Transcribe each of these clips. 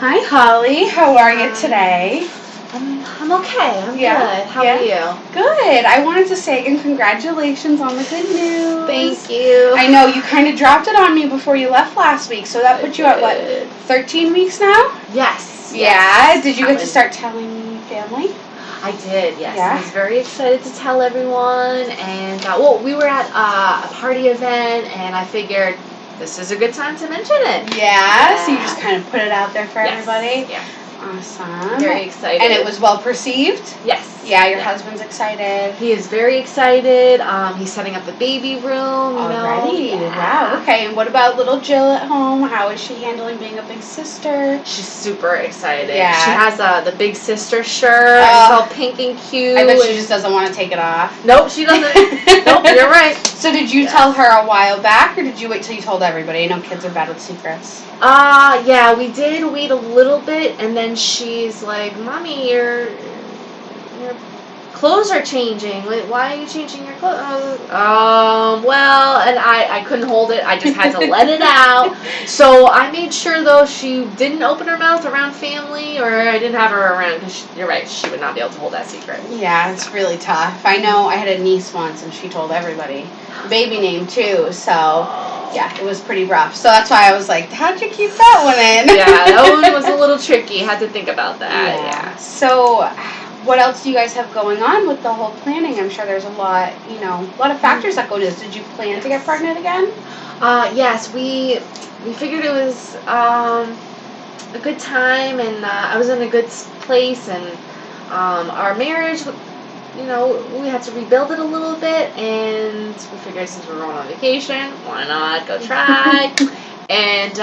Hi, Holly. How are you today? I'm okay. I'm good. How are you? Good. I wanted to say again, congratulations on the good news. Thank you. I know you kind of dropped it on me before you left last week, so that put you at what, 13 weeks now? Yes. Yeah. Did you get to start telling family? I did, yes. Yeah. I was very excited to tell everyone. And, we were at a party event, and I figured this is a good time to mention it. Yeah. So you just kind of put it out there for everybody? Yeah. Awesome. Very excited. And it was well perceived? Yes. Yeah, your husband's excited. He is very excited. He's setting up the baby room. Already? Yeah. Wow. Okay. And what about little Jill at home? How is she handling being a big sister? She's super excited. Yeah. She has the big sister shirt. It's all pink and cute. I bet she just doesn't want to take it off. Nope, she doesn't. Nope, you're right. So did you tell her a while back, or did you wait till you told everybody? I know kids are bad with secrets. Yeah, we did wait a little bit, and then she's like, "Mommy, your clothes are changing. Why are you changing your clothes?" Well, and I couldn't hold it. I just had to let it out. So I made sure, though, she didn't open her mouth around family, or I didn't have her around, because you're right, she would not be able to hold that secret. Yeah, it's really tough. I know I had a niece once, and she told everybody. Baby name, too, so... Yeah, it was pretty rough. So that's why I was like, how'd you keep that one in? Yeah, that one was a little tricky. Had to think about that. Yeah. So, what else do you guys have going on with the whole planning? I'm sure there's a lot of factors that go into this. Did you plan to get pregnant again? Yes, we figured it was a good time, and I was in a good place, and our marriage, we had to rebuild it a little bit, and we figured since we were going on vacation, why not go try? And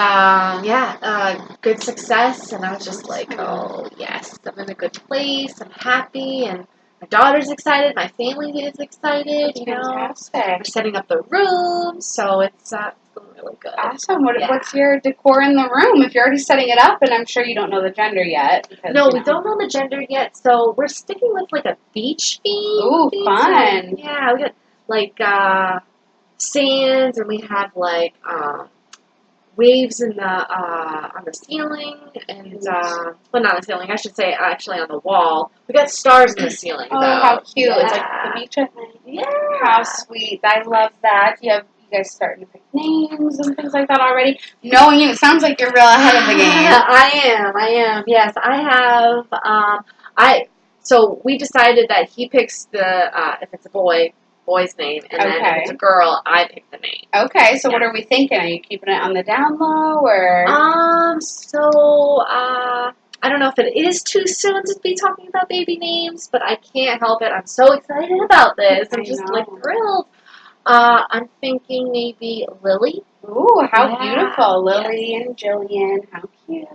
good success, and I was just like, oh yes, I'm in a good place, I'm happy, and my daughter's excited, my family is excited. Fantastic. We're setting up the room, so it's going really good. Awesome. What's your decor in the room? If you're already setting it up, and I'm sure you don't know the gender yet. No, we don't know the gender yet, so we're sticking with like a beach theme. Ooh, fun. Yeah, we got like sands, and we have like waves in the on the ceiling, and well, not on the ceiling, I should say actually on the wall. We got stars in the ceiling. Oh, though. how cute! Yeah. It's like the beach at night. Yeah. How sweet! I love that. You guys starting to pick names and things like that already. Knowing you, it sounds like you're real ahead of the game. I am. Yes, I have. So we decided that he picks the if it's a boy's name, and then if it's a girl, I pick the name. Okay, so what are we thinking? Are you keeping it on the down low, or? I don't know if it is too soon to be talking about baby names, but I can't help it. I'm so excited about this. I'm just like thrilled. I'm thinking maybe Lily. Ooh, how beautiful. Lily and Jillian, how cute.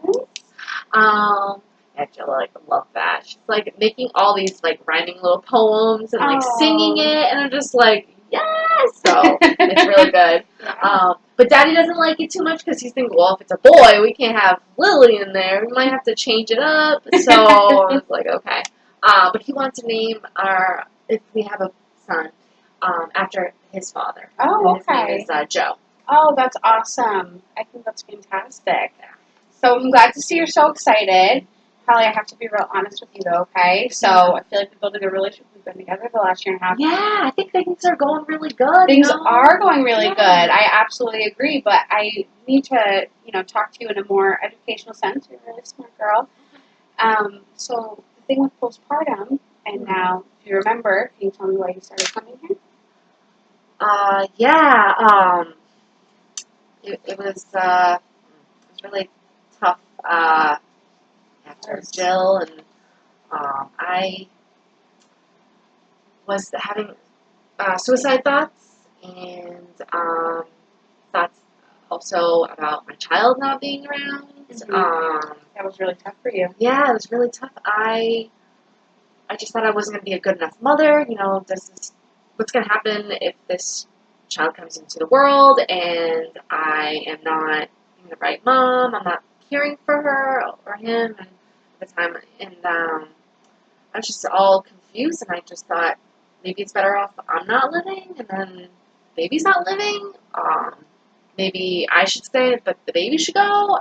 I love that. She's like making all these like rhyming little poems and like singing it, and I'm just like, yes! So it's really good. But Daddy doesn't like it too much because he's thinking, well, if it's a boy, we can't have Lily in there. We might have to change it up. So I was like, okay. But he wants to name if we have a son, after his father. Oh, okay. His name is Joe. Oh, that's awesome. I think that's fantastic. So I'm glad to see you're so excited. Holly, I have to be real honest with you, though, okay? So I feel like we're building a relationship. We've been together the last year and a half. Yeah, I think things are going really good. Things are going really good. I absolutely agree, but I need to, talk to you in a more educational sense. You're a really smart girl. So the thing with postpartum, and now, if you remember, can you tell me why you started coming here? It was really tough after Jill, and I was having suicide thoughts, and thoughts also about my child not being around. That was really tough for you. Yeah, it was really tough. I just thought I wasn't going to be a good enough mother. This is what's going to happen if this child comes into the world and I am not being the right mom. I'm not caring for her or him at the time, and I was just all confused, and I just thought maybe it's better off I'm not living, and then baby's not living. Maybe I should stay, but the baby should go.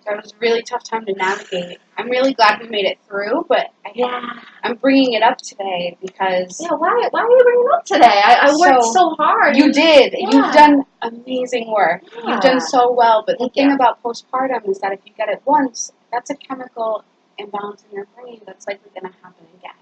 That was a really tough time to navigate. I'm really glad we made it through, but Yeah. I'm bringing it up today because Yeah, why are you bringing it up today? I worked so hard. you did. Yeah. You've done amazing work. Yeah. You've done so well. But the Thank thing you. about postpartum is that if you get it once, that's a chemical imbalance in your brain that's likely going to happen again.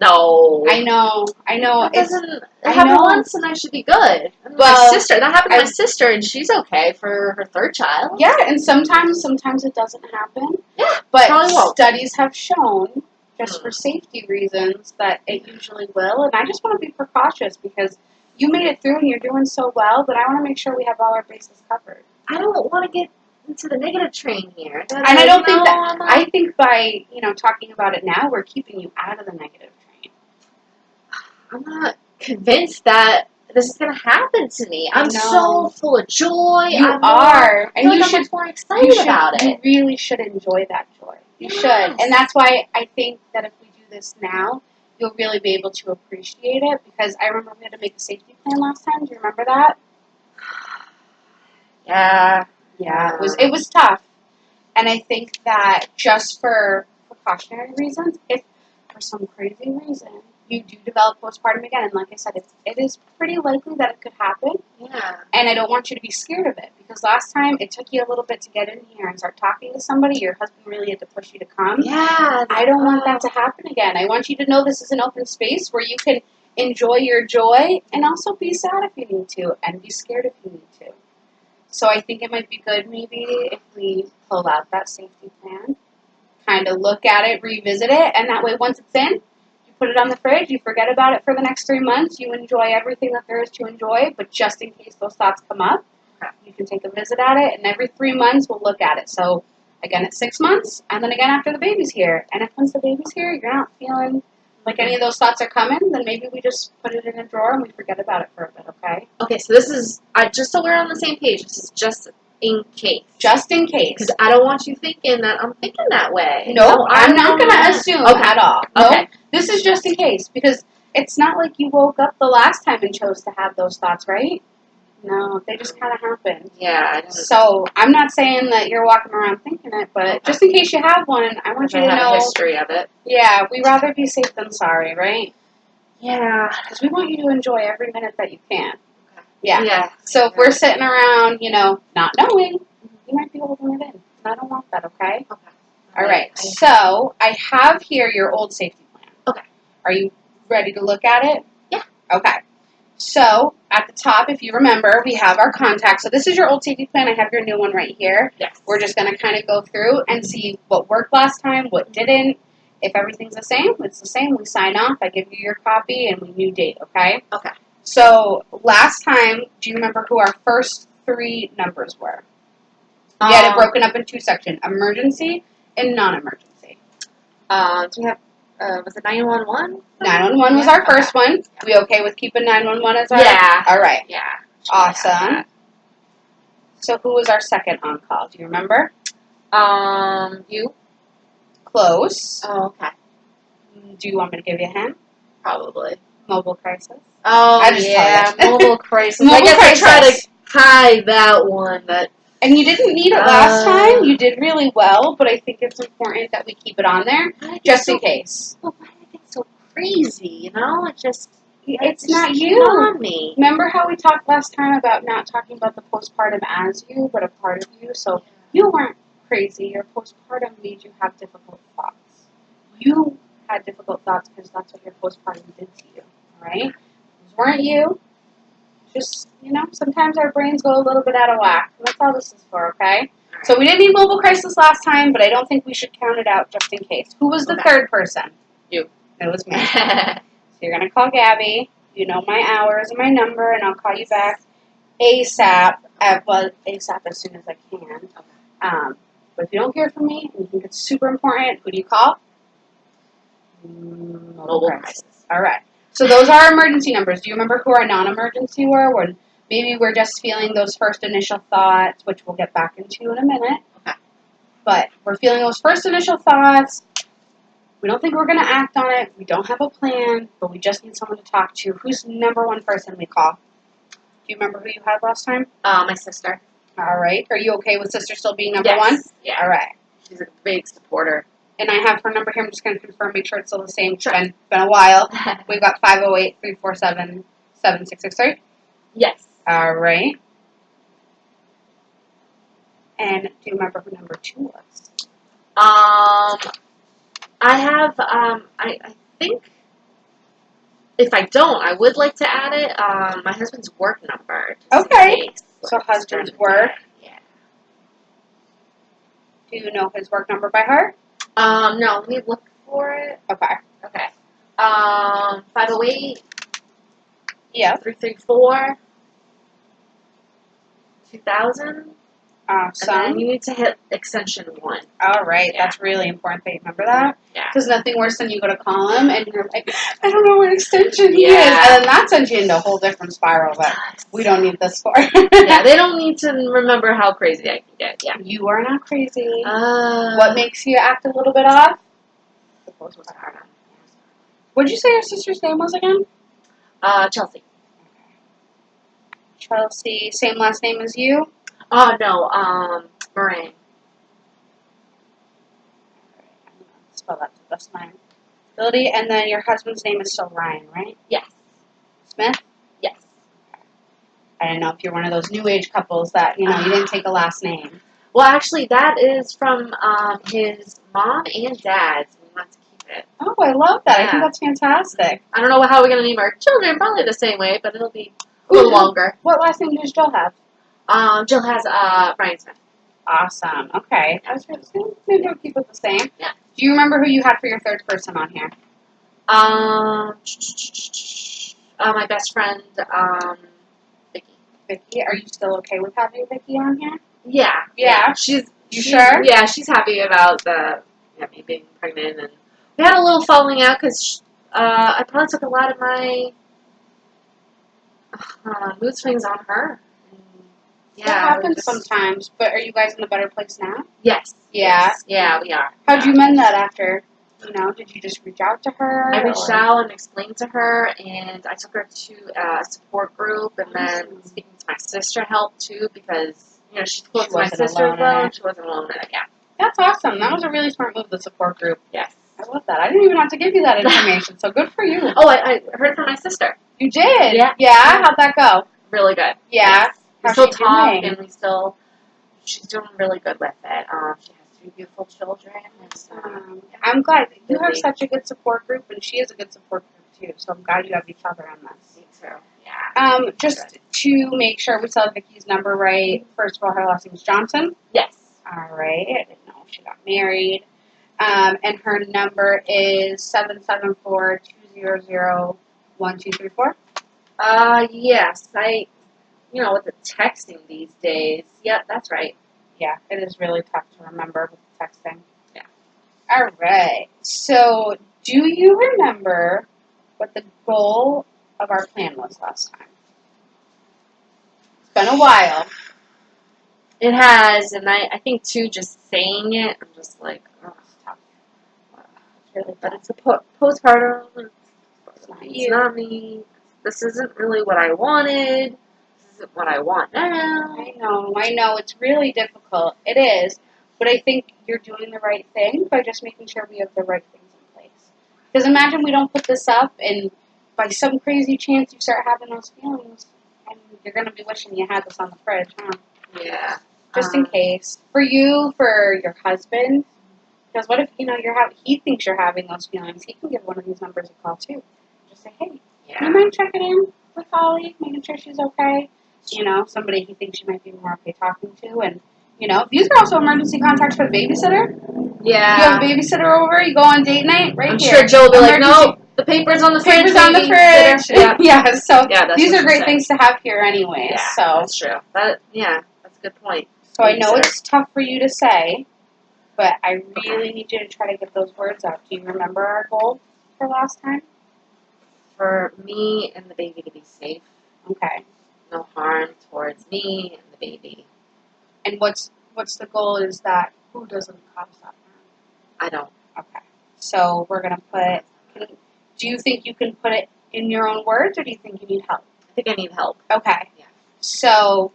No. I know. It doesn't. It I happened know. once, and I should be good. Well, My sister. That happened to my sister, and she's okay for her third child. Yeah, and sometimes it doesn't happen. Yeah. But probably won't. studies have shown, just for safety reasons, that it usually will. And I just want to be precautious because you made it through and you're doing so well, but I want to make sure we have all our bases covered. I don't want to get into the negative train here. And I don't think that. I think by talking about it now, we're keeping you out of the negative train. I'm not convinced that this is going to happen to me. I'm No. so full of joy. You I'm are. I feel like I'm much more excited about it. You really should enjoy that joy. You Yes. should. And that's why I think that if we do this now, you'll really be able to appreciate it. Because I remember we had to make a safety plan last time. Do you remember that? Yeah. Yeah. It was tough. And I think that just for precautionary reasons, if for some crazy reason you do develop postpartum again, and like I said, it is pretty likely that it could happen. Yeah. And I don't want you to be scared of it, because last time it took you a little bit to get in here and start talking to somebody. Your husband really had to push you to come. Yeah. I don't want that to happen again. I want you to know this is an open space where you can enjoy your joy and also be sad if you need to and be scared if you need to. So I think it might be good maybe if we pull out that safety plan, kind of look at it, revisit it, and that way once it's in, you put it on the fridge, you forget about it for the next 3 months, you enjoy everything that there is to enjoy, but just in case those thoughts come up, you can take a visit at it, and every 3 months we'll look at it. So again at 6 months, and then again after the baby's here. And if once the baby's here, you're not feeling like any of those thoughts are coming, then maybe we just put it in a drawer and we forget about it for a bit, okay? Okay, so this is, just so we're on the same page, this is just in case. Just in case. Because I don't want you thinking that I'm thinking that way. No, I'm not going to assume at all. No, okay. This is just in case, because it's not like you woke up the last time and chose to have those thoughts, right? No, they just kind of happened. Yeah. So I'm not saying that you're walking around thinking it, but just in case you have one, I want you to know. A history of it. Yeah, we'd rather be safe than sorry, right? Yeah. Because we want you to enjoy every minute that you can. Okay. Yeah. Yeah. So if we're sitting around, not knowing, you might be holding it in. And I don't want that, okay? Okay. All right. So I have here your old safety plan. Okay. Are you ready to look at it? Yeah. Okay. So at the top, if you remember, we have our contacts. So this is your old safety plan. I have your new one right here. Yes. We're just going to kind of go through and see what worked last time, what didn't. If everything's the same, it's the same. We sign off. I give you your copy, and we new date, okay? Okay. So last time, do you remember who our first 3 numbers were? We had it broken up in 2 sections, emergency and non-emergency. Do we have, was it 911? 911 was our first one. We okay with keeping 911 as our? Yeah. All right. Yeah. Awesome. So who was our second on call? Do you remember? You? Close. Oh, okay. Do you want me to give you a hint? Probably. Mobile crisis. Oh, I just yeah. told you. Mobile crisis. Mobile I guess crisis. I try to hide that one. And you didn't need it last time. You did really well, but I think it's important that we keep it on there just in case. Well, why did it get so crazy, It just... It's not you. On me. Remember how we talked last time about not talking about the postpartum as you, but a part of you? So you weren't crazy. Your postpartum made you have difficult thoughts. You had difficult thoughts because that's what your postpartum did to you, all right? Those weren't you. Just, sometimes our brains go a little bit out of whack. That's all this is for, okay? So we didn't need mobile crisis last time, but I don't think we should count it out just in case. Who was the third person? You. It was me. So you're going to call Gabby. You know my hours and my number, and I'll call you back ASAP. ASAP as soon as I can. But if you don't hear from me and you think it's super important, who do you call? Mobile crisis. All right. So those are our emergency numbers. Do you remember who our non-emergency were? When maybe we're just feeling those first initial thoughts, which we'll get back into in a minute. Okay. But we're feeling those first initial thoughts. We don't think we're going to act on it. We don't have a plan, but we just need someone to talk to. Who's the number one person we call? Do you remember who you had last time? My sister. All right. Are you okay with sister still being number Yes. one? Yeah. All right. She's a big supporter. And I have her number here. I'm just going to confirm, make sure it's still the same. Sure. It's been a while. We've got 508-347-7663. Yes. All right. And do you remember who number 2 was? I have, I think, if I don't, I would like to add it, my husband's work number. Just Okay. in case, So like, husband's during the work. day. Yeah. Do you know his work number by heart? No, let me look for it. Okay. Okay. 508 Yeah. 334 2000. And then Awesome. you need to hit extension 1. All right. Yeah. That's really important that you remember that. Yeah. Because nothing worse than you go to call him and you're like, I don't know what extension he Yeah. is. And then that sends you into a whole different spiral that we don't need this for. Yeah, they don't need to remember how crazy I can get. Yeah. You are not crazy. What What makes you act a little bit off? the post was hard on? What did you say your sister's name was again? Chelsea. Chelsea. Same last name as you? Oh no, Moran. I'm going to spell that to the best of my ability. And then your husband's name is still Ryan, right? Yes. Smith? Yes. I don't know if you're one of those new age couples that, you didn't take a last name. Well, actually, that is from his mom and dad's. We want to keep it. Oh, I love that. I Yeah. think that's fantastic. I don't know how we're gonna name our children. Probably the same way, but it'll be a little longer. What last name does Jill have? Jill has Brian Smith. Awesome. Okay. I was going to say, maybe we'll keep it the same. Yeah. Do you remember who you had for your third person on here? My best friend, Vicky. Vicky. Are you still okay with having Vicky on here? Yeah. Yeah. She's sure? Yeah, she's happy about me being pregnant, and we had a little falling out because I probably took a lot of my mood swings on her. That happens sometimes, but are you guys in a better place now? Yes. Yeah? Yes. Yeah, we are. How'd you mend that after? Did you just reach out to her? I reached out and explained to her, and I took her to a support group, and then speaking to my sister helped too, because she's close to my sister as well, and she wasn't alone in it. Yeah. That's awesome. That was a really smart move, the support group. Yes. I love that. I didn't even have to give you that information, so good for you. Oh, I heard from my sister. You did? Yeah. Yeah? How'd that go? Really good. Yeah? Yes. We How's still she talk, doing? and she's doing really good with it. She has 3 beautiful children. And, I'm glad. You have Really. such a good support group, and she is a good support group, too, so I'm glad you have each other on this. Me too. Yeah. Just to make sure we saw Vicky's number right, first of all, her last name is Johnson. Yes. All right. I didn't know if she got married. And her number is 774-200-1234. Yes. With the texting these days. Yep, that's right. Yeah, it is really tough to remember with texting. Yeah. All right. So, do you remember what the goal of our plan was last time? It's been a while. It has, and I think too, just saying it, I'm just like, oh, it's tough. Really But tough. it's a postpartum. It's not It's you. not me. This isn't really what I wanted. This isn't what I want now. I know. It's really difficult. It is. But I think you're doing the right thing by just making sure we have the right things in place. Because imagine we don't put this up, and by some crazy chance you start having those feelings, and you're going to be wishing you had this on the fridge, huh? Yeah. Just in case. For you, for your husband, because what if, he thinks you're having those feelings? He can give one of these numbers a call, too. Just say, hey, Yeah. do you mind checking in with Holly, making sure she's okay? Somebody he thinks she might be more okay talking to. And, these are also emergency contacts for the babysitter. Yeah. You have a babysitter over, you go on date night, right I'm here. sure Joe will be like, Emergency- no, the paper's on the fridge. Papers on the babysitter." fridge. Yeah. Yeah, so Yeah, that's these what are she great said. things to have here anyways. Yeah, So that's true. That's a good point. So I know Babysitter. it's tough for you to say, but I really need you to try to get those words out. Do you remember our goal for last time? For me and the baby to be safe. Okay. No harm towards me and the baby. And what's the goal is that who doesn't cause that harm? I don't. Okay. So we're going to do you think you can put it in your own words, or do you think you need help? I think I need help. Okay. Yeah. So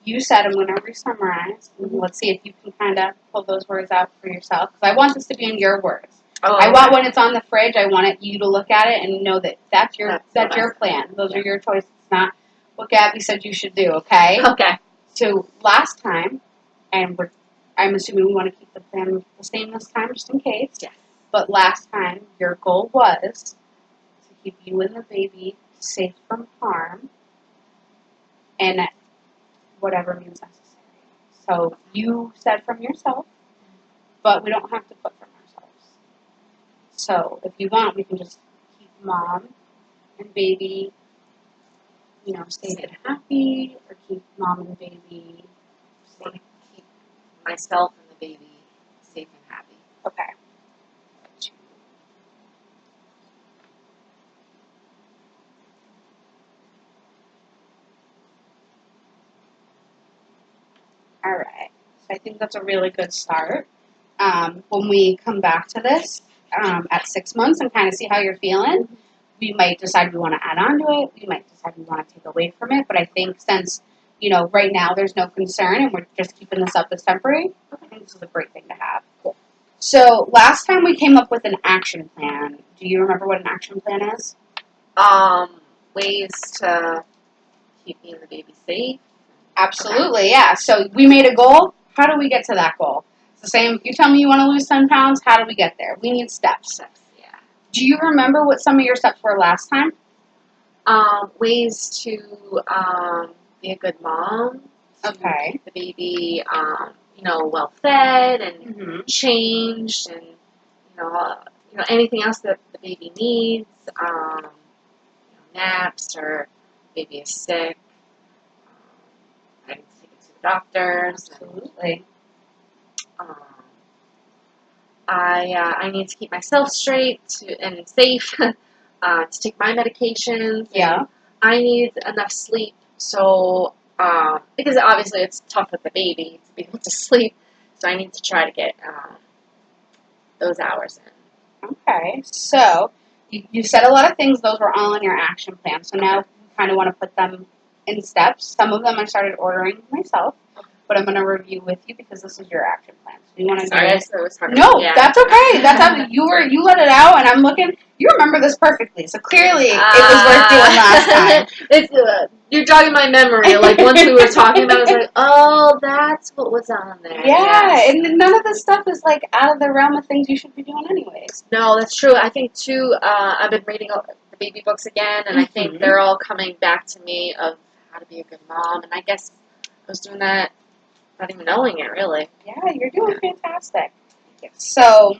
you said, I'm going to re-summarize. Let's see if you can kind of pull those words out for yourself. Because I want this to be in your words. Oh, I want when it's on the fridge, I want you to look at it and know that that's your plan. Those are your choices. It's not what Gabby said you should do, okay? Okay. So last time, and I'm assuming we want to keep the plan the same this time just in case. Yes. But last time, your goal was to keep you and the baby safe from harm and whatever means necessary. So you said from yourself, but we don't have to put from ourselves. So if you want, we can just keep mom and baby, safe and happy, or keep mom and baby safe. Keep myself and the baby safe and happy. Okay. All right. So I think that's a really good start. When we come back to this at 6 months and kind of see how you're feeling, we might decide we want to add on to it. We might decide we want to take away from it. But I think since, right now there's no concern and we're just keeping this up as temporary, I think this is a great thing to have. Cool. So last time we came up with an action plan. Do you remember what an action plan is? Ways to keep me and the baby safe. Absolutely, yeah. So we made a goal. How do we get to that goal? It's the same. If you tell me you want to lose 10 pounds, how do we get there? We need steps. Steps, yeah. Do you remember what some of your steps were last time? Ways to be a good mom. Okay. Keep the baby, well fed and changed, and anything else that the baby needs. Naps or baby is sick. I need to take it to the doctors. Absolutely. And, I need to keep myself straight and safe to take my medications. Yeah. I need enough sleep, so because obviously it's tough with the baby to be able to sleep, so I need to try to get those hours in. Okay. So you said a lot of things. Those were all in your action plan. So now we kind of want to put them in steps. Some of them I started ordering myself, but I'm going to review with you because this is your action plan. So you want to Sorry, it was hard. No, Yeah. that's okay. That's how you let it out, and I'm looking. You remember this perfectly, so clearly it was worth doing last time. You're jogging my memory. Like once we were talking about it, I was like, oh, that's what was on there. Yeah, Yes. and none of this stuff is like out of the realm of things you should be doing anyways. No, that's true. I think too. I've been reading the baby books again, and I think they're all coming back to me of how to be a good mom. And I guess I was doing that, not even knowing it, really. Yeah, you're doing fantastic. So,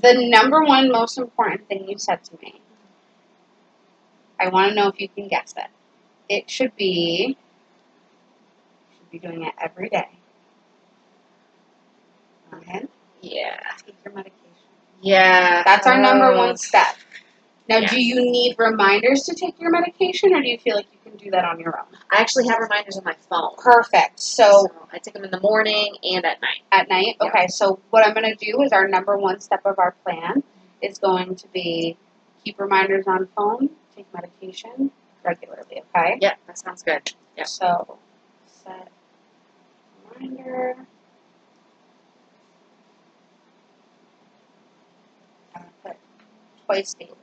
the number one most important thing you said to me, I want to know if you can guess it. It should be doing it every day. Okay? Yeah. Take your medication. Yeah. That's our number one step. Now, Yes. do you need reminders to take your medication, or do you feel like you can do that on your own? I actually have reminders on my phone. Perfect. So I take them in the morning and at night. At night? Yeah. Okay, so what I'm going to do is our number one step of our plan is going to be keep reminders on phone, take medication regularly, okay? Yeah, that sounds good. Yeah. So, set reminder. I'm going to put twice daily.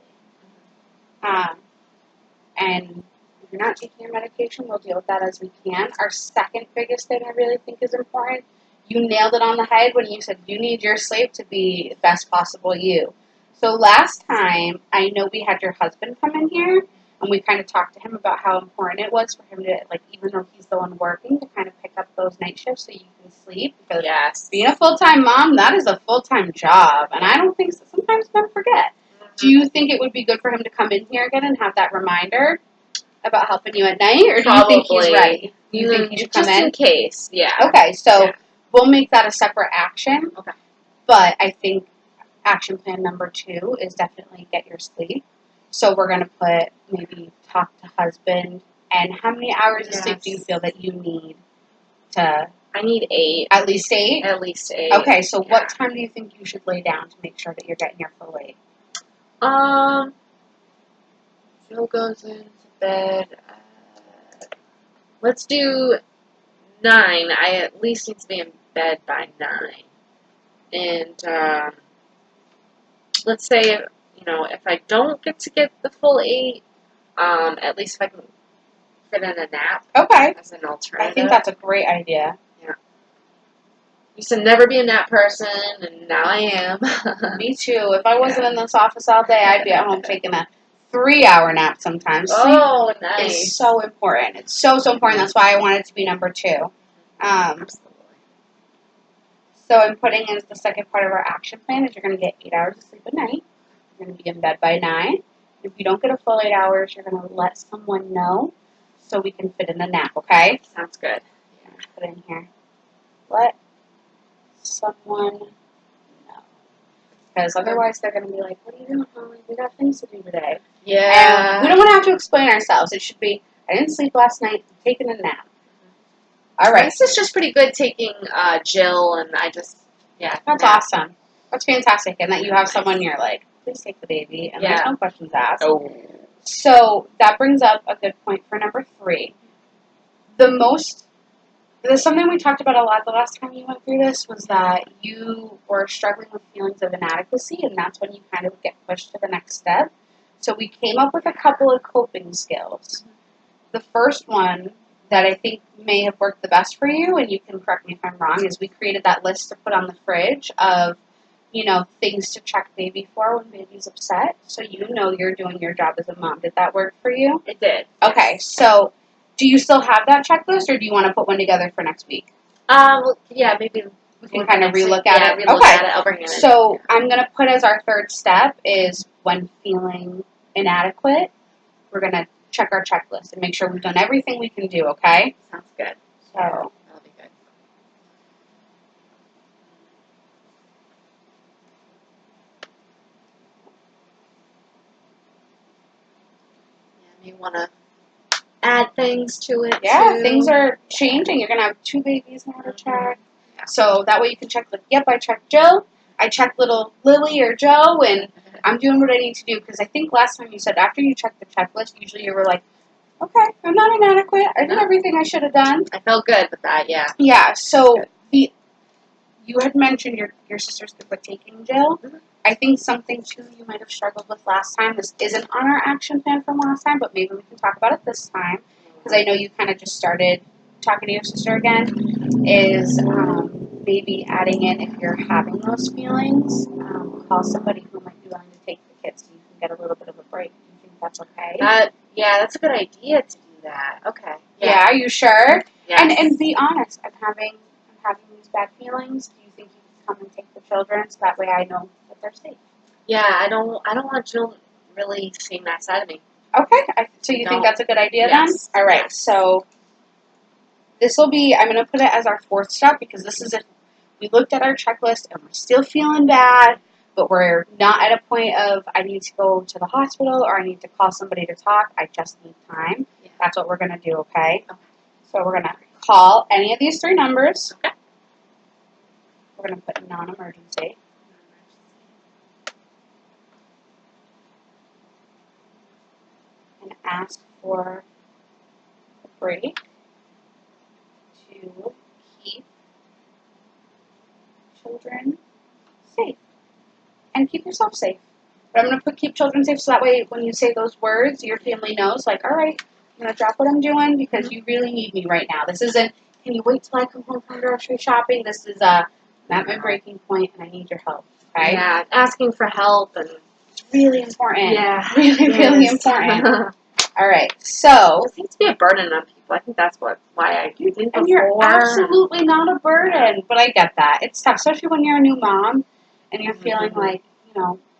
And if you're not taking your medication, we'll deal with that as we can. Our second biggest thing I really think is important, you nailed it on the head when you said you need your sleep to be the best possible you. So last time, I know we had your husband come in here, and we kind of talked to him about how important it was for him to, even though he's the one working, to kind of pick up those night shifts so you can sleep. Because being a full-time mom, that is a full-time job, and I don't think so. Sometimes men forget. Do you think it would be good for him to come in here again and have that reminder about helping you at night, or do you think he's ready? Do you think he should come in? Just in case, yeah. Okay, so we'll make that a separate action. Okay. But I think action plan number 2 is definitely get your sleep. So we're going to put maybe talk to husband. And how many hours of sleep do you feel that you need to? I need 8. At least 8? At least 8. Okay, so what time do you think you should lay down to make sure that you're getting your full 8? Jill goes into bed. Let's do 9, I at least need to be in bed by 9. And let's say, if I don't get to get the full 8, at least if I can fit in a nap Okay. as an alternative. I think that's a great idea. Yeah. Used to never be a nap person, and now I am. Me too. If I wasn't in this office all day, I'd be at home taking a 3-hour nap sometimes. Oh, Sleep nice. is so important. It's so important. That's why I want it to be number 2. Absolutely. So I'm putting in the second part of our action plan is you're going to get 8 hours of sleep a night. You're going to be in bed by 9. If you don't get a full 8 hours, you're going to let someone know so we can fit in a nap, okay? Sounds good. Yeah, put in here. Let someone know. Because otherwise they're going to be like, what are you doing, Holly? We got things to do today. Yeah. And we don't want to have to explain ourselves. It should be, I didn't sleep last night. I'm taking a nap. All right. This is just pretty good taking Jill, and That's nap. awesome. That's fantastic. And that you have someone you're like, please take the baby. And there's no questions asked. Oh. So that brings up a good point for number 3. There's something we talked about a lot the last time you went through this was that you were struggling with feelings of inadequacy, and that's when you kind of get pushed to the next step. So we came up with a couple of coping skills. The first one that I think may have worked the best for you, and you can correct me if I'm wrong, is we created that list to put on the fridge of, things to check baby for when baby's upset. So you're doing your job as a mom. Did that work for you? It did. Okay, so do you still have that checklist, or do you want to put one together for next week? Maybe we can kind of relook at it. Relook at it. I'll bring it in. So I'm going to put as our third step is when feeling inadequate, we're going to check our checklist and make sure we've done everything we can do, okay? Sounds good. So that'll be good. Yeah, you want to add things to it, yeah, too. things are changing. You're going to have 2 babies now to check. Yeah. So that way you can check, yep, I checked Jill. I checked little Lily or Joe, and I'm doing what I need to do. Because I think last time you said after you checked the checklist, usually you were like, okay, I'm not inadequate. I did everything I should have done. I felt good with that, yeah. Yeah, so you had mentioned your sisters could quit taking Jill. Mm-hmm. I think something, too, you might have struggled with last time. This isn't on our action plan from last time, but maybe we can talk about it this time. Because I know you kind of just started talking to your sister again, is maybe adding in if you're having those feelings, call somebody who might be willing to take the kids so you can get a little bit of a break. Do you think that's okay? That's a good idea to do that. Okay. Yeah, are you sure? Yes. And be honest. I'm having these bad feelings. Do you think you can come and take the children so that way I know that they're safe? Yeah, I don't want Jill really seeing that side of me. Okay. So you think that's a good idea then? All right. Yes. So this will be, I'm going to put it as our 4th step because this is if we looked at our checklist and we're still feeling bad, but we're not at a point of I need to go to the hospital or I need to call somebody to talk. I just need time. Yeah. That's what we're going to do, okay? So we're going to call any of these 3 numbers. Okay. We're going to put non-emergency. And ask for a break to keep children safe. And keep yourself safe. But I'm going to keep children safe so that way when you say those words, your family knows, like, all right, I'm going to drop what I'm doing because you really need me right now. This isn't, can you wait till I come home from grocery shopping? This is I'm at my breaking point and I need your help. Okay? Yeah, asking for help and really important. Yeah. Really important. All right, so it seems to be a burden on people. I think that's why I do think. And you're absolutely not a burden, but I get that. It's tough, especially when you're a new mom and you're feeling like,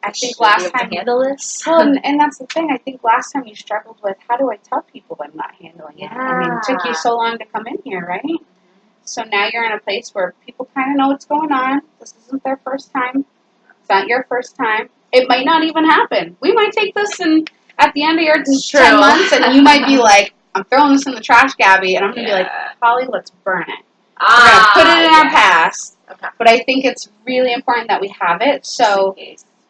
I think last time to handle this. Well, and that's the thing. I think last time you struggled with how do I tell people I'm not handling it. I mean, it took you so long to come in here, right? So now you're in a place where people kind of know what's going on. This isn't their first time. It's not your first time. It might not even happen. We might take this and at the end of your 10 months and you might be like, I'm throwing this in the trash, Gabby, and I'm going to be like, Holly, let's burn it. We're going to put it in our past. Okay. But I think it's really important that we have it. So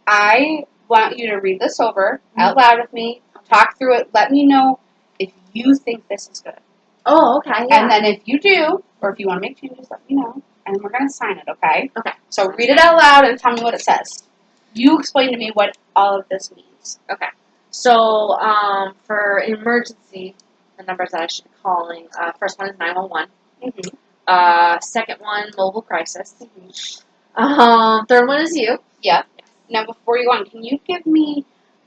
I want you to read this over out loud with me, talk through it, let me know if you think this is good. Oh, okay, yeah. And then if you do, or if you want to make changes, let me know. And we're going to sign it, okay? Okay. So read it out loud and tell me what it says. You explain to me what all of this means. Okay. So, for emergency, the numbers that I should be calling, first one is 911. Mm-hmm. Second one, mobile crisis. Mm-hmm. Third one is you. Yep. Now, before you go on, can you give me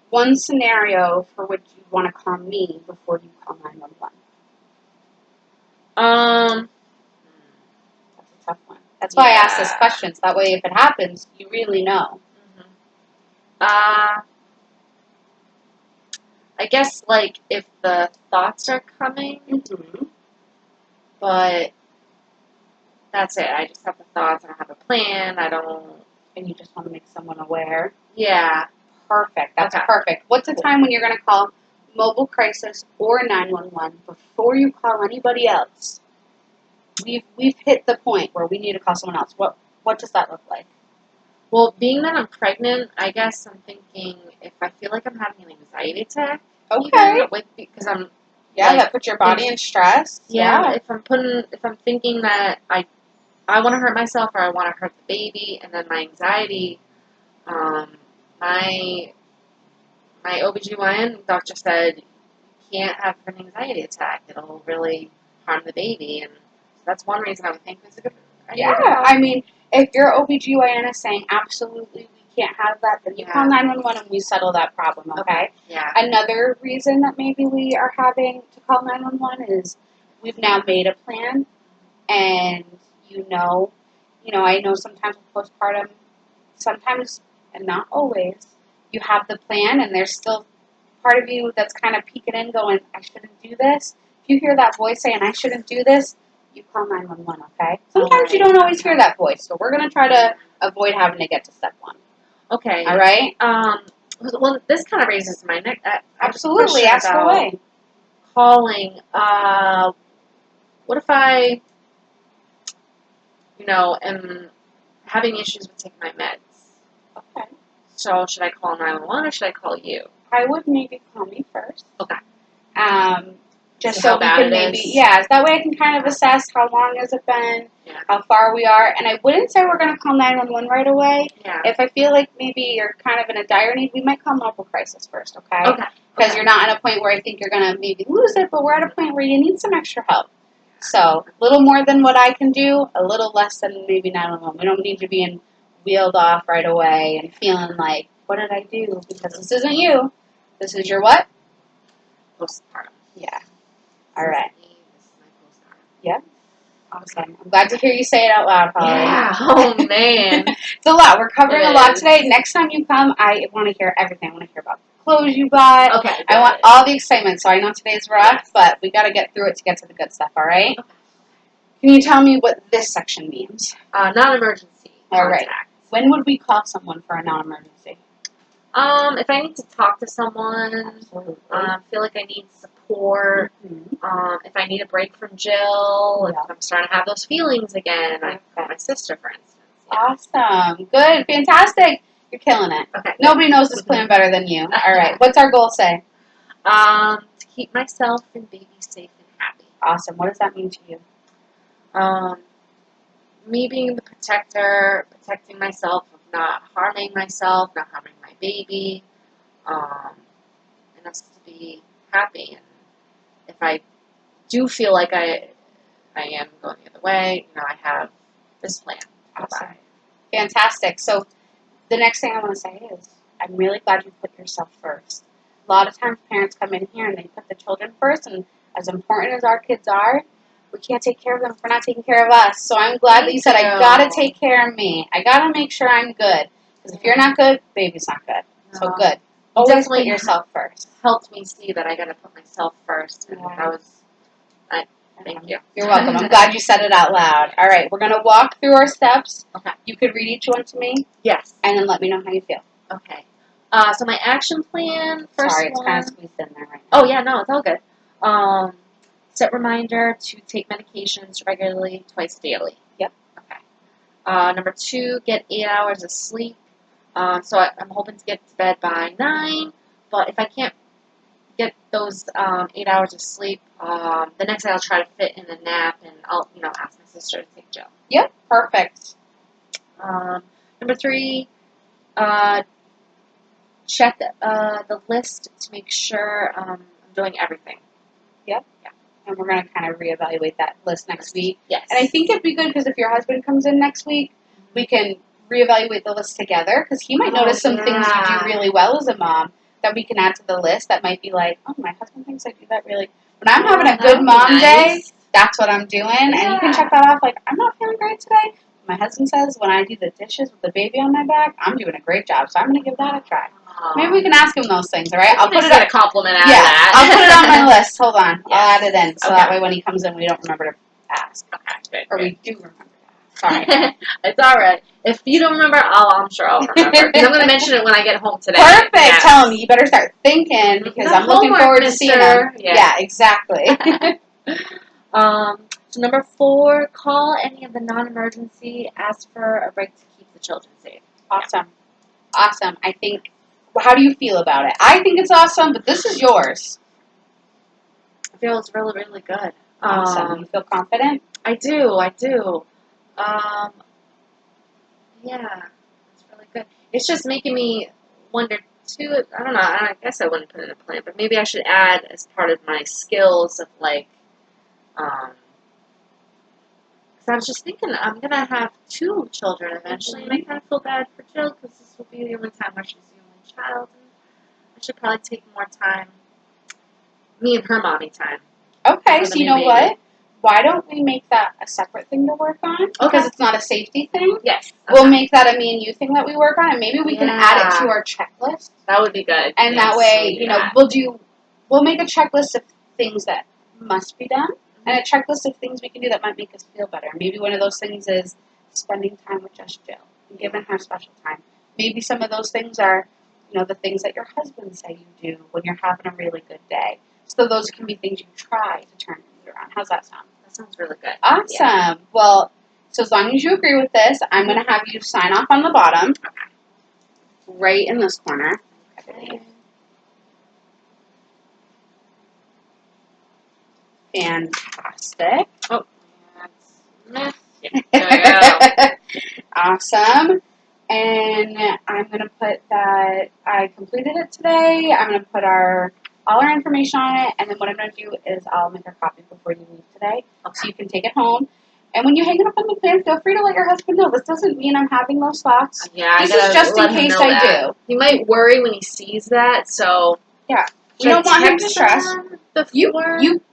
one scenario for which you want to call me before you call 911? That's a tough one. That's why I asked this question. So that way, if it happens, you really know. Mm-hmm. I guess, like, if the thoughts are coming, Mm-hmm. but that's it. I just have the thoughts. I don't have a plan. I don't. And you just want to make someone aware. Yeah. Perfect. That's Okay. perfect. What's the time when you're going to call mobile crisis or 911 before you call anybody else? We've hit the point where we need to call someone else. What does that look like? Well, being that I'm pregnant, I guess I'm thinking if I feel like I'm having an anxiety attack, Okay. because I'm that puts your body in stress. Yeah. If I'm thinking that I want to hurt myself or I want to hurt the baby, and then my anxiety, my OBGYN doctor said you can't have an anxiety attack. It'll really harm the baby, and so that's one reason I would think it's a good idea. Yeah. I mean, if your OBGYN is saying absolutely we can't have that, then you call 911 and we settle that problem, okay? Yeah. Another reason that maybe we are having to call 911 is we've now made a plan, and I know sometimes with postpartum, sometimes and not always, you have the plan and there's still part of you that's kind of peeking in going, I shouldn't do this. If you hear that voice saying, I shouldn't do this, you call 911, okay? Sometimes you don't always hear that voice, so we're going to try to avoid having to get to step one. Okay. All right? Well, this kind of raises my neck. Absolutely, ask away. Calling. What if I, am having issues with taking my meds? Okay. So should I call 911 or should I call you? I would maybe call me first. Okay. Just so we can that way I can kind of assess how long has it been, how far we are, and I wouldn't say we're going to call 911 right away. Yeah. If I feel like maybe you're kind of in a dire need, we might call mobile crisis first, okay? Okay. Because you're not at a point where I think you're going to maybe lose it, but we're at a point where you need some extra help. So, a little more than what I can do, a little less than maybe 911. We don't need you being wheeled off right away and feeling like, what did I do? Because this isn't you. This is your what? Postpartum. Yeah. All right. This is my postpartum. Yeah. Awesome. I'm glad to hear you say it out loud, Holly. Yeah. Oh, man. It's a lot. We're covering a lot today. Next time you come, I want to hear everything. I want to hear about the clothes you bought. Okay. I want all the excitement. So I know today's rough, but we got to get through it to get to the good stuff, all right? Okay. Can you tell me what this section means? Non-emergency. All right. When would we call someone for a non-emergency? If I need to talk to someone, feel like I need support, if I need a break from Jill, if I'm starting to have those feelings again, I call my sister, for instance. Yeah. Awesome. Good. Fantastic. You're killing it. Okay. Nobody knows this plan better than you. All right. What's our goal say? To keep myself and baby safe and happy. Awesome. What does that mean to you? Me being the protector, protecting myself of not harming myself, not harming my baby, and us to be happy. And if I do feel like I am going the other way, I have this plan. Awesome. Fantastic. So the next thing I want to say is I'm really glad you put yourself first. A lot of times parents come in here and they put the children first, and as important as our kids are, we can't take care of them if we're not taking care of us. So I'm glad that you said, I got to take care of me. I got to make sure I'm good. Because if you're not good, baby's not good. So good. Always put yourself first. Helped me see that I got to put myself first. And thank you. You're welcome. I'm glad you said it out loud. All right, we're going to walk through our steps. Okay. You could read each one to me. Yes. And then let me know how you feel. Okay. So my action plan, first Sorry, it's kind of squeezed in there right now. Oh, yeah, no, it's all good. Set reminder to take medications regularly, twice daily. Yep. Okay. Number 2, get 8 hours of sleep. So I'm hoping to get to bed by 9, but if I can't get those 8 hours of sleep. The next day I'll try to fit in a nap, and I'll ask my sister to take Jill. Yep, perfect. Number 3, check the list to make sure I'm doing everything. Yep. Yeah. And we're going to kind of reevaluate that list next week. Yes. And I think it'd be good because if your husband comes in next week, we can reevaluate the list together because he might notice some things you do really well as a mom that we can add to the list that might be like, oh, my husband thinks I do that really. When I'm having a good mom day, that's what I'm doing. And you can check that off like, I'm not feeling great today. My husband says when I do the dishes with the baby on my back, I'm doing a great job. So I'm going to give that a try. Maybe we can ask him those things, all right? I'll put it a compliment out of that. I'll put it on my list. Hold on. Yes. I'll add it in. So that way when he comes in, we don't remember to ask. Okay, Or we do remember to ask. Sorry. It's all right. If you don't remember, I'm sure I'll remember. Because I'm going to mention it when I get home today. Perfect. Yes. Tell him you better start thinking because I'm looking forward to seeing him. Yeah, exactly. So number 4, call any of the non-emergency. Ask for a break to keep the children safe. Awesome. Awesome. I think, how do you feel about it? I think it's awesome, but this is yours. It feels really, really good. Awesome. You feel confident? I do. Yeah, it's really good. It's just making me wonder, too, I don't know, I guess I wouldn't put it in a plan, but maybe I should add as part of my skills of, like, because I was just thinking I'm going to have 2 children eventually, and I kind of feel bad for Jill because this will be the only time where she's the only child, and I should probably take more time, me and her mommy time. Okay, so you know what? Why don't we make that a separate thing to work on? Because it's not a safety thing. Yes. We'll make that a me and you thing that we work on, and maybe we can add it to our checklist. That would be good. And that way, we'll make a checklist of things that must be done, and a checklist of things we can do that might make us feel better. Maybe one of those things is spending time with just Jill and giving her special time. Maybe some of those things are, the things that your husband say you do when you're having a really good day. So those can be things you try to turn things around. How's that sound? That sounds really good. Awesome. Yeah. Well, so as long as you agree with this, I'm going to have you sign off on the bottom, right in this corner. Okay. Fantastic. Oh, that's yeah, there we go. Awesome. And I'm going to put that I completed it today. I'm going to put all our information on it, and then what I'm going to do is I'll make a copy before you leave today, so you can take it home. And when you hang it up on the plan, feel free to let your husband know. This doesn't mean I'm having those thoughts. Yeah, this is just in case I do. He might worry when he sees that, so yeah, we don't want him to stress. You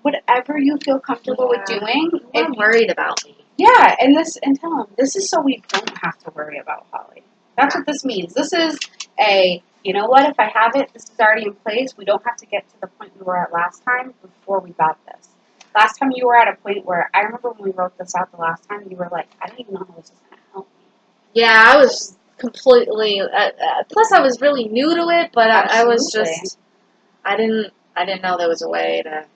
whatever you feel comfortable with doing. I'm worried about me. Yeah, and tell him this is so we don't have to worry about Holly. That's what this means. This is you know what, if I have it, this is already in place. We don't have to get to the point we were at last time before we got this. Last time you were at a point where, I remember when we wrote this out the last time, you were like, I don't even know how this is going to help me. Yeah, I was completely, plus I was really new to it, but I was just, I didn't know there was a way to.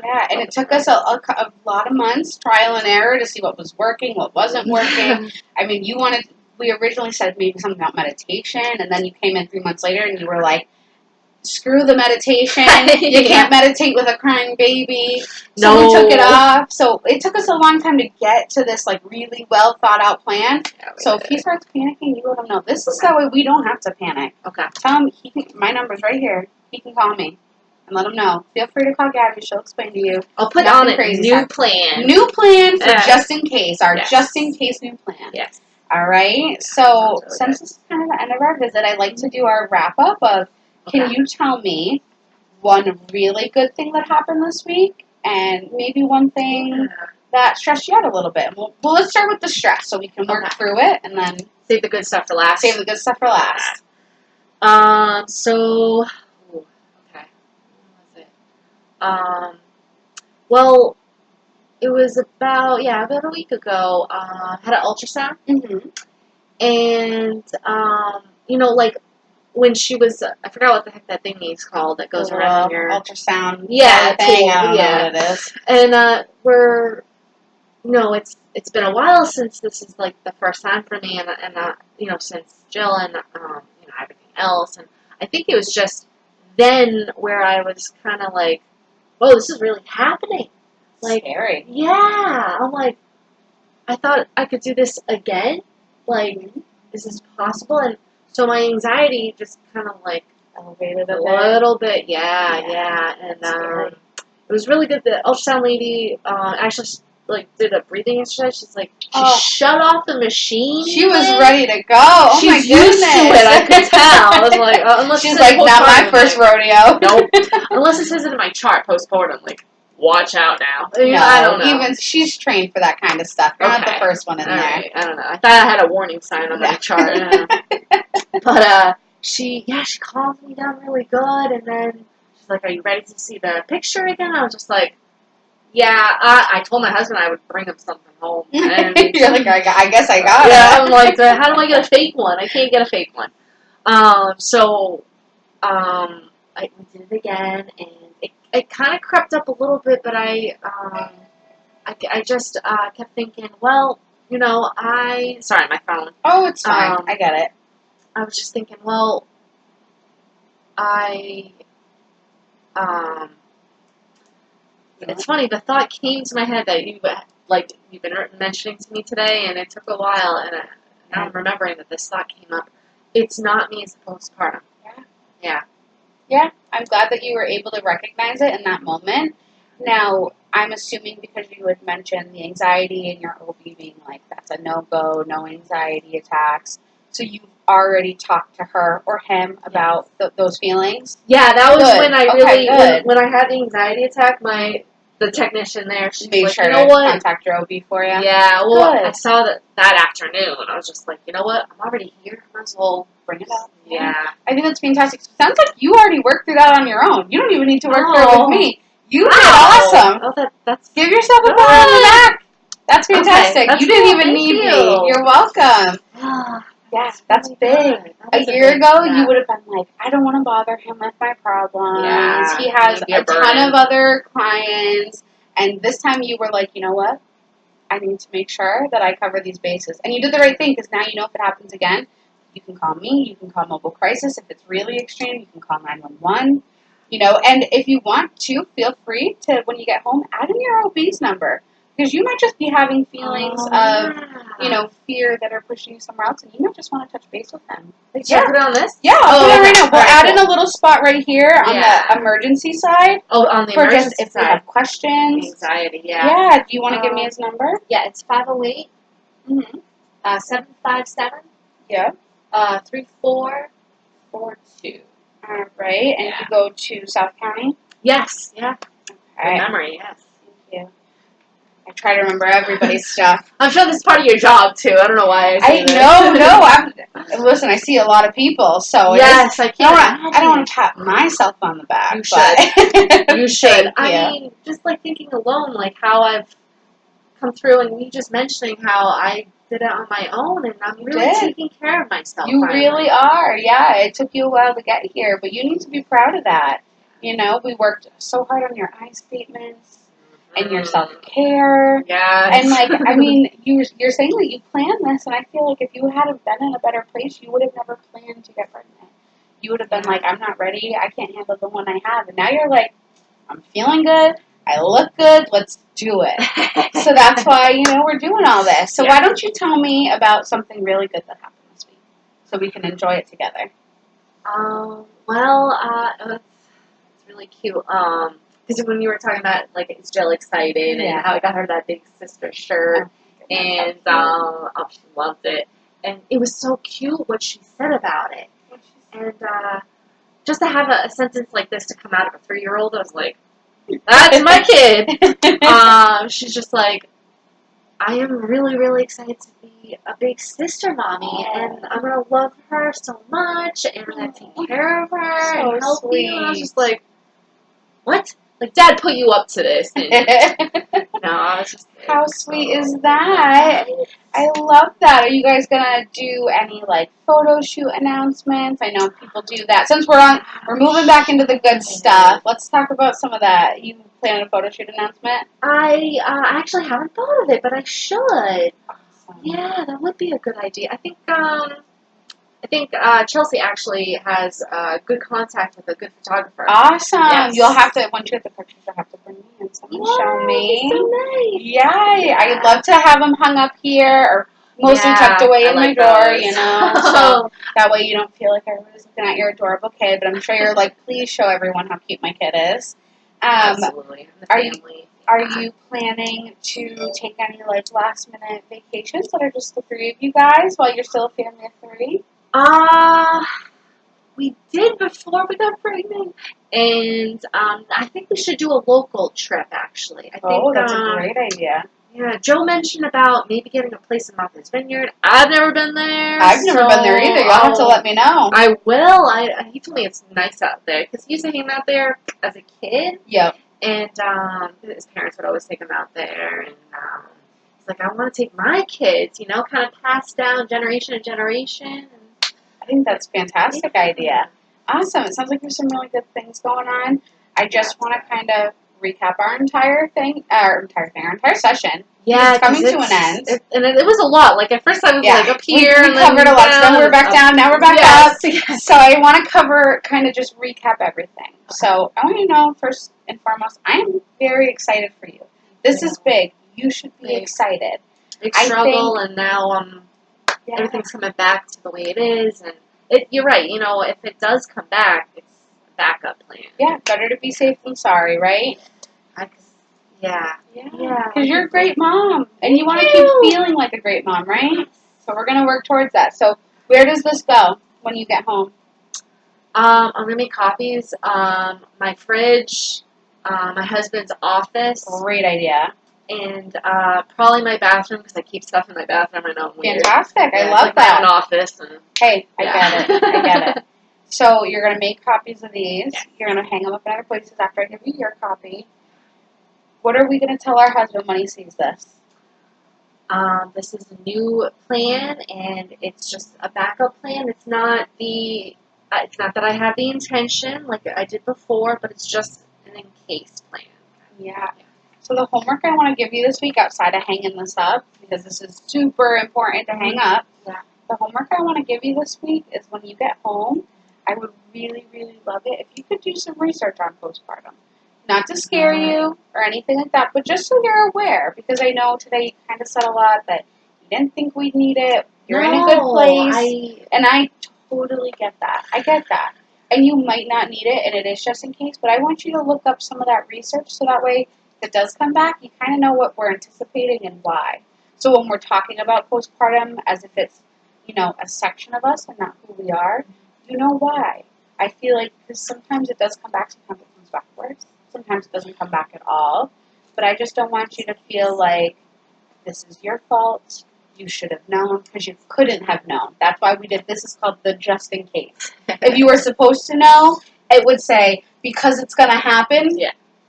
Yeah, and it took us a lot of months, trial and error, to see what was working, what wasn't working. I mean, we originally said maybe something about meditation, and then you came in 3 months later and you were like, screw the meditation, you can't meditate with a crying baby. So we took it off. So it took us a long time to get to this really well thought out plan. Yeah, so if he starts panicking, you let him know. This is that way we don't have to panic. Okay. Tell him my number's right here. He can call me. And let him know. Feel free to call Gabby. She'll explain to you. I'll put on a new plan. New plan for just in case. Our just in case new plan. Yes. All right. So since this is kind of the end of our visit, I'd like to do our wrap up of, can you tell me one really good thing that happened this week and maybe one thing that stressed you out a little bit? Well, let's start with the stress so we can work through it and then save the good stuff for last. Save the good stuff for last. Well, it was about a week ago. Had an ultrasound, and when she was, I forgot what the heck that thing is called that goes around your ultrasound. Yeah, thing. I don't know what it is. And it's been a while since this is the first time for me, and since Jill and everything else, and I think it was just then where I was kind of like, whoa, this is really happening. Like, Scary. yeah. I'm like, I thought I could do this again. Like, is this possible? And so my anxiety just kind of like Elevated a a bit. little bit. Yeah. And Scary. it was really good. The ultrasound lady actually like did a breathing exercise. She's like, she shut off the machine. She was ready to go. Oh my She's goodness. used to it. I could tell. I was like, unless She's it like, says not my postpartum, first like, rodeo. Nope. Unless it says it in my chart, postpartum, like, watch out now. No, I don't know. even she's trained for that kind of stuff. You're not the Okay. first one in All there. right. I don't know. I thought I had a warning sign on my chart. But she calmed me down really good, and then she's like, "Are you ready to see the picture again?" I was just like, "Yeah." I told my husband I would bring him something home, and You're like, I guess I got yeah, it. I'm like, how do I get a fake one? I can't get a fake one. So we did it again, and it kind of crept up a little bit, but I just kept thinking, well, sorry, my phone. Oh, it's fine. I get it. I was just thinking, well, I, it's funny, the thought came to my head that you've been mentioning to me today, and it took a while, and now I'm remembering that this thought came up. It's not me, it's the postpartum. Yeah. Yeah, I'm glad that you were able to recognize it in that moment. Now, I'm assuming because you had mentioned the anxiety and your OB being like, that's a no-go, no anxiety attacks. So you've already talked to her or him about those feelings? Yeah, that was Good. when I Okay, really, when I had the anxiety attack, the technician there, she made was sure like, you know to what? contact your OB for you? Yeah, well, Good. I saw that afternoon, and I was just like, you know what? I'm already here. Might as well bring it up. Yeah. I think that's fantastic. Sounds like you already worked through that on your own. You don't even need to work through it with me. You did awesome. Oh, that's Give yourself a pat on the back. That's fantastic. Okay, that's you didn't cool. even Thank need you. me. You're welcome. Yeah, that's really big. good. That A was year big ago, step. you would have been like, I don't want to bother him with my problems. Yeah, He has maybe a a ton burden. of other clients. And this time you were like, you know what? I need to make sure that I cover these bases. And you did the right thing because now you know if it happens again, you can call me. You can call mobile crisis. If it's really extreme, you can call 911. And if you want to, feel free to, when you get home, add in your OB's number. Because you might just be having feelings of, fear that are pushing you somewhere else, and you might just want to touch base with them. Should I put it on this? Yeah, I'll put it right now. We'll Alright, add in a little spot right here on the emergency side. Oh, on the for emergency just if side. we have questions. Anxiety, Yeah, do you want to give me his number? Yeah, it's 508 Mm-hmm. 757 Yeah. 3442. All right, and you go to South County? Yes, yeah. Okay. Good memory, yes. Thank you. I try to remember everybody's stuff. I'm sure this is part of your job, too. I don't know why I say No. Listen, I see a lot of people, so yes, I can't I don't want to pat myself on the back. You should. You should. Thank you. mean, just like thinking alone, like how I've come through, and you just mentioning how I did it on my own, and I'm really taking care of myself. You really are. Yeah, it took you a while to get here, but you need to be proud of that. We worked so hard on your I statements and your self-care. Yeah. And you're saying that you planned this, and I feel like if you hadn't been in a better place, you would have never planned to get pregnant. You would have been like, I'm not ready. I can't handle the one I have. And now you're like, I'm feeling good. I look good. Let's do it. So that's why, we're doing all this. So why don't you tell me about something really good that happened this week so we can enjoy it together? It's really cute. Because when you were talking about, like, is Jill excited and how I got her that big sister shirt, and she loved it. And it was so cute what she said about it. And just to have a sentence like this to come out of a 3-year-old, I was like, that's my kid. She's just like, I am really, really excited to be a big sister mommy, and I'm going to love her so much, and I'm going to take care of her and help you. And I was just like, what? Like, Dad put you up to this. And, I was just like, how sweet is that? I love that. Are you guys going to do any, photo shoot announcements? I know people do that. Since we're moving back into the good stuff, let's talk about some of that. You plan a photo shoot announcement? I actually haven't thought of it, but I should. Awesome. Yeah, that would be a good idea. I think, I think Chelsea actually has good contact with a good photographer. Awesome. Yes. You'll have to, once you get the pictures, you'll have to bring me in. Someone show me. So nice. Yeah, I'd love to have them hung up here or mostly tucked away in my drawer, you know, so that way you don't feel like everybody's looking at your adorable kid, but I'm sure you're like, please show everyone how cute my kid is. Absolutely. The family. Are you planning to take any like last minute vacations that are just the three of you guys while you're still a family of three? We did before we got pregnant, and I think we should do a local trip. Actually, I think That's a great idea. Yeah, Joe mentioned about maybe getting a place in Martha's Vineyard. I've never been there. I've never been there either. You'll have to let me know. I will. He told me it's nice out there because he used to hang out there as a kid. Yep. And his parents would always take him out there, and he's like, I want to take my kids, kind of pass down generation to generation. And I think that's a fantastic idea. Awesome. It sounds like there's some really good things going on. I just want to kind of recap our entire session. Yeah, it's coming to an end. It was a lot. Like, at first I was like up here. We covered a lot. So then we're back down. Now we're back up. Yes. So I want to kind of just recap everything. Okay. So I want you to know, first and foremost, I am very excited for you. This is big. You should be excited. Big struggle, and now everything's coming back to the way it is. And you're right. If it does come back, it's a backup plan. Yeah, better to be safe than sorry, right? Yeah. Because you're a great mom, and you want to keep feeling like a great mom, right? So we're going to work towards that. So where does this go when you get home? I'm going to make copies. My fridge, my husband's office. Great idea. And probably my bathroom, because I keep stuff in my bathroom. I know I'm weird. Fantastic. I love that. My own office. And, hey, I get it. So you're going to make copies of these. Yes. You're going to hang them up in other places after I give you your copy. What are we going to tell our husband when he sees this? This is a new plan, and it's just a backup plan. It's not that I have the intention like I did before, but it's just an in-case plan. Yeah. So the homework I want to give you this week, outside of hanging this up, because this is super important to hang up, the homework I want to give you this week is when you get home, I would really, really love it if you could do some research on postpartum. Not to scare you or anything like that, but just so you're aware, because I know today you kind of said a lot that you didn't think we'd need it. You're in a good place, and I totally get that. I get that. And you might not need it, and it is just in case, but I want you to look up some of that research so that way if it does come back, you kind of know what we're anticipating and why. So when we're talking about postpartum as if it's, a section of us and not who we are, you know why. I feel like because sometimes it does come back, sometimes it comes back worse. Sometimes it doesn't come back at all. But I just don't want you to feel like this is your fault. You should have known because you couldn't have known. That's why we did. This is called the just in case. If you were supposed to know, it would say, because it's going to happen,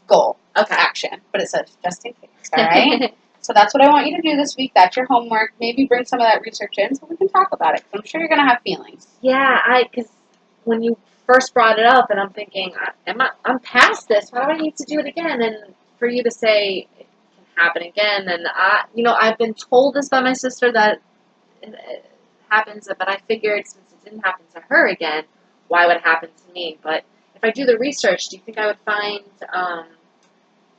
goal, action. But it says just in case, all right? So that's what I want you to do this week. That's your homework. Maybe bring some of that research in so we can talk about it. I'm sure you're going to have feelings. Yeah, because when you first brought it up, and I'm thinking, I'm past this. Why do I need to do it again? And for you to say it can happen again, and I've been told this by my sister that it happens, but I figured since it didn't happen to her again, why would it happen to me? But if I do the research, do you think I would find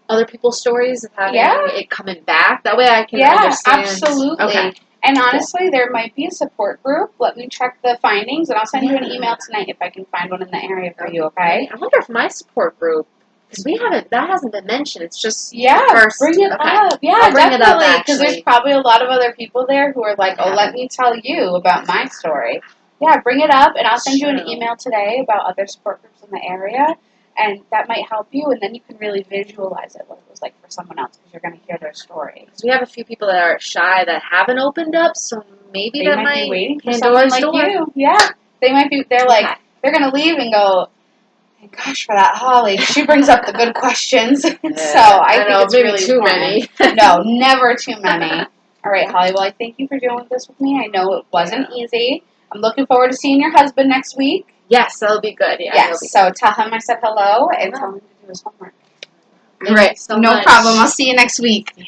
other people's stories of having it coming back? That way I can understand. Yeah, absolutely. Okay. And honestly, there might be a support group. Let me check the findings, and I'll send you an email tonight if I can find one in the area for you, okay? I wonder if my support group, because that hasn't been mentioned. It's just bring it up. Yeah, definitely, because there's probably a lot of other people there who are like, oh, let me tell you about my story. Yeah, bring it up, and I'll send you an email today about other support groups in the area. And that might help you, and then you can really visualize it, what it was like for someone else, because you're going to hear their story. Because we have a few people that are shy that haven't opened up, so maybe they might be waiting for someone like you. Yeah, they might be. They're like, they're going to leave and go, thank gosh for that Holly. She brings up the good questions. So I think it's really too many. No, never too many. All right, Holly. Well, I thank you for doing this with me. I know it wasn't easy. I'm looking forward to seeing your husband next week. Yes, that'll be good. Yeah, yes, so tell him I said hello and tell him to do his homework. All right, so no problem. I'll see you next week. Yeah.